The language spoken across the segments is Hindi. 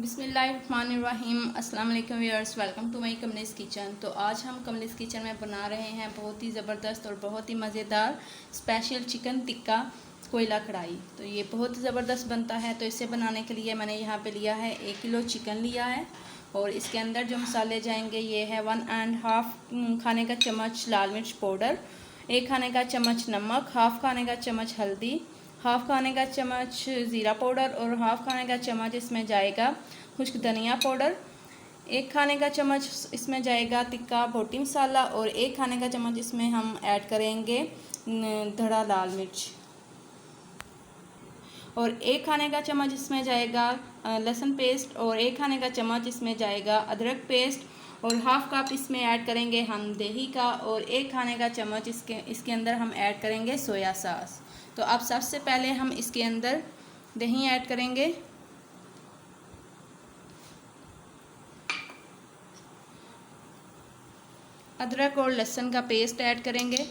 बिस्मिल्लाहिर्रहमानिर्रहीम। अस्सलाम वालेकुम viewers, welcome to my Kamlesh kitchen. तो आज हम कमलेस किचन में बना रहे हैं बहुत ही ज़बरदस्त और बहुत ही मज़ेदार स्पेशल चिकन टिक्का कोयला कढ़ाई। तो ये बहुत ज़बरदस्त बनता है। तो इसे बनाने के लिए मैंने यहाँ पे लिया है 1 किलो चिकन लिया है और इसके अंदर जो मसाले जाएंगे ये है 1.5 खाने का चम्मच लाल मिर्च पाउडर, 1 खाने का चम्मच नमक, हाफ़ खाने का चम्मच हल्दी, हाफ़ खाने का चम्मच ज़ीरा पाउडर और हाफ़ खाने का चम्मच इसमें जाएगा खुश्क धनिया पाउडर, 1 खाने का चम्मच इसमें जाएगा तिक्का बोटी मसाला और 1 खाने का चम्मच इसमें हम ऐड करेंगे धड़ा लाल मिर्च और 1 खाने का चम्मच इसमें जाएगा लहसुन पेस्ट और 1 खाने का चम्मच इसमें जाएगा अदरक पेस्ट और हाफ़ कप इसमें ऐड करेंगे हम दही का और 1 खाने का चम्मच इसके अंदर हम ऐड करेंगे सोया सॉस। तो अब सबसे पहले हम इसके अंदर दही ऐड करेंगे, अदरक और लहसुन का पेस्ट ऐड करेंगे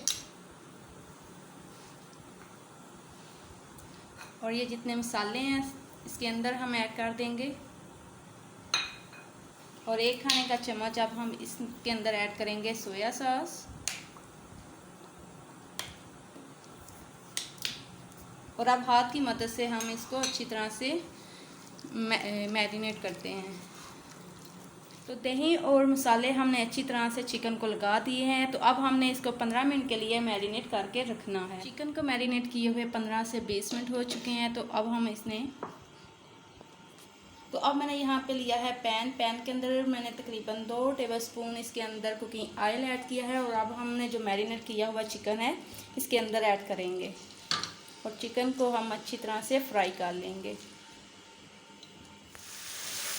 और ये जितने मसाले हैं इसके अंदर हम ऐड कर देंगे और 1 खाने का चम्मच अब हम इसके अंदर ऐड करेंगे सोया सॉस और अब हाथ की मदद से हम इसको अच्छी तरह से मैरिनेट करते हैं। तो दही और मसाले हमने अच्छी तरह से चिकन को लगा दिए हैं। तो अब हमने इसको 15 मिनट के लिए मैरिनेट करके रखना है। चिकन को मैरिनेट किए हुए 15 से 20 मिनट हो चुके हैं। तो अब मैंने यहाँ पे लिया है पैन के अंदर मैंने तकरीबन 2 टेबलस्पून इसके अंदर कुकिंग ऑयल ऐड किया है और अब हमने जो मैरिनेट किया हुआ चिकन है इसके अंदर ऐड करेंगे और चिकन को हम अच्छी तरह से फ्राई कर लेंगे।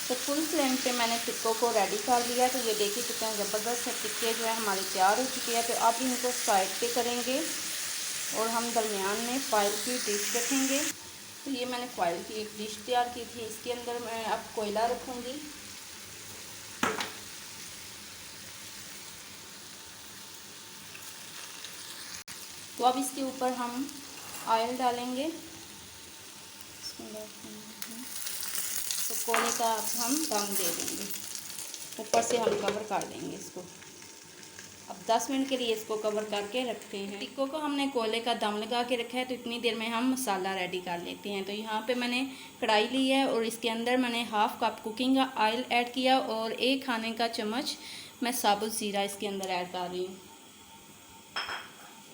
तो फुल फ्लेम पे मैंने टिक्कों को रेडी कर लिया। तो ये देखिए कितने ज़बरदस्त टिक्के जो है हमारे तैयार हो चुके हैं। तो अब इनको साइड पे करेंगे और हम दरमियान में फॉइल की डिश रखेंगे। तो ये मैंने फॉइल की एक डिश तैयार की थी, इसके अंदर मैं अब कोयला रखूँगी। तो अब इसके ऊपर हम ऑयल डालेंगे। तो कोयले का अब हम दम दे देंगे, ऊपर से हम कवर कर देंगे इसको। अब 10 मिनट के लिए इसको कवर करके रखते हैं। टिक्कों को हमने कोयले का दम लगा के रखा है। तो इतनी देर में हम मसाला रेडी कर लेते हैं। तो यहाँ पे मैंने कढ़ाई ली है और इसके अंदर मैंने half cup cooking oil add किया और 1 खाने का चम्मच मैं साबुत ज़ीरा इसके अंदर ऐड कर रही हूँ।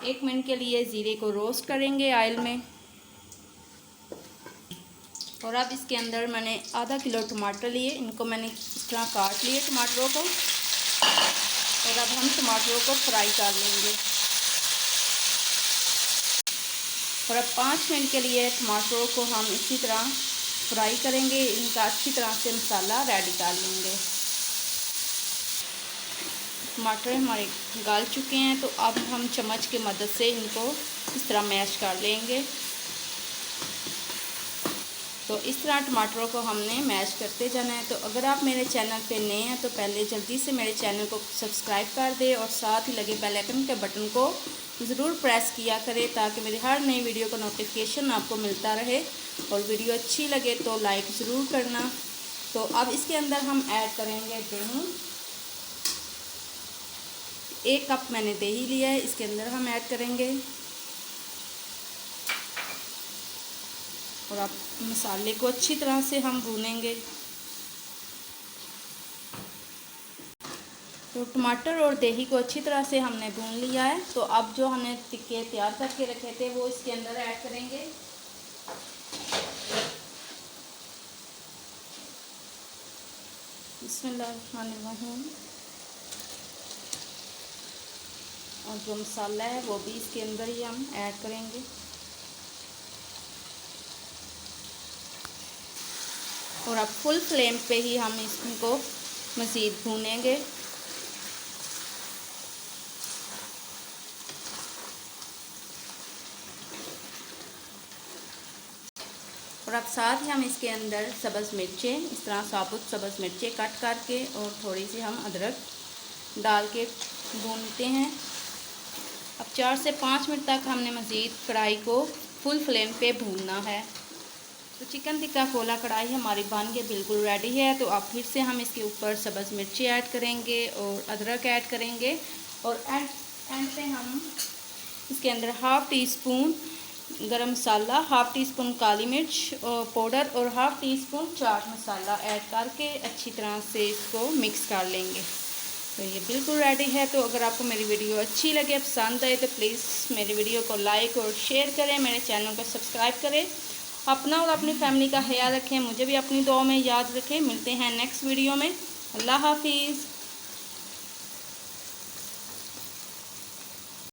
1 मिनट के लिए ज़ीरे को रोस्ट करेंगे ऑयल में। और अब इसके अंदर मैंने आधा किलो टमाटर लिए, इनको मैंने इस तरह काट लिए टमाटरों को और अब हम टमाटरों को फ्राई कर लेंगे। और अब 5 मिनट के लिए टमाटरों को हम इसी तरह फ्राई करेंगे, इनका अच्छी तरह से मसाला रेडी कर लेंगे। टमाटर हमारे गल चुके हैं। तो अब हम चम्मच की मदद से इनको इस तरह मैश कर लेंगे। तो इस तरह टमाटरों को हमने मैश करते जाना है। तो अगर आप मेरे चैनल पे नए हैं तो पहले जल्दी से मेरे चैनल को सब्सक्राइब कर दें और साथ ही लगे बेल आइकन के बटन को ज़रूर प्रेस किया करें ताकि मेरी हर नई वीडियो का नोटिफिकेशन आपको मिलता रहे। और वीडियो अच्छी लगे तो लाइक ज़रूर करना। तो अब इसके अंदर हम ऐड करेंगे दही। 1 कप मैंने दही लिया है, इसके अंदर हम ऐड करेंगे और अब मसाले को अच्छी तरह से हम भूनेंगे। तो टमाटर और दही को अच्छी तरह से हमने भून लिया है। तो अब जो हमने टिक्के तैयार करके रखे थे वो इसके अंदर ऐड करेंगे। बिस्मिल्लाहिर्रहमानिर्रहीम। और जो मसाला है वो भी इसके अंदर ही हम ऐड करेंगे और अब फुल फ्लेम पे ही हम इसको मज़ीद भूनेंगे। और अब साथ ही हम इसके अंदर सब्ज़ मिर्चें इस तरह साबुत सब्ज़ मिर्चें कट करके और थोड़ी सी हम अदरक डाल के भूनते हैं। अब 4 से 5 मिनट तक हमने मज़ीद कढ़ाई को फुल फ्लेम पे भूनना है। तो चिकन टिक्का कोला कढ़ाई हमारी बन के बिल्कुल रेडी है। तो अब फिर से हम इसके ऊपर सब्ज़ मिर्ची ऐड करेंगे और अदरक ऐड करेंगे और एंड पे हम इसके अंदर हाफ़ टी स्पून गरम मसाला, हाफ़ टी स्पून काली मिर्च पाउडर और half tea spoon chaat masala add करके अच्छी तरह से इसको मिक्स कर लेंगे। तो ये बिल्कुल रेडी है। तो अगर आपको मेरी वीडियो अच्छी लगे, पसंद आए तो प्लीज़ मेरी वीडियो को लाइक और शेयर करें, मेरे चैनल को सब्सक्राइब करें। अपना और अपनी फैमिली का ख्याल रखें, मुझे भी अपनी दुआ में याद रखें। मिलते हैं नेक्स्ट वीडियो में। अल्लाह हाफिज़।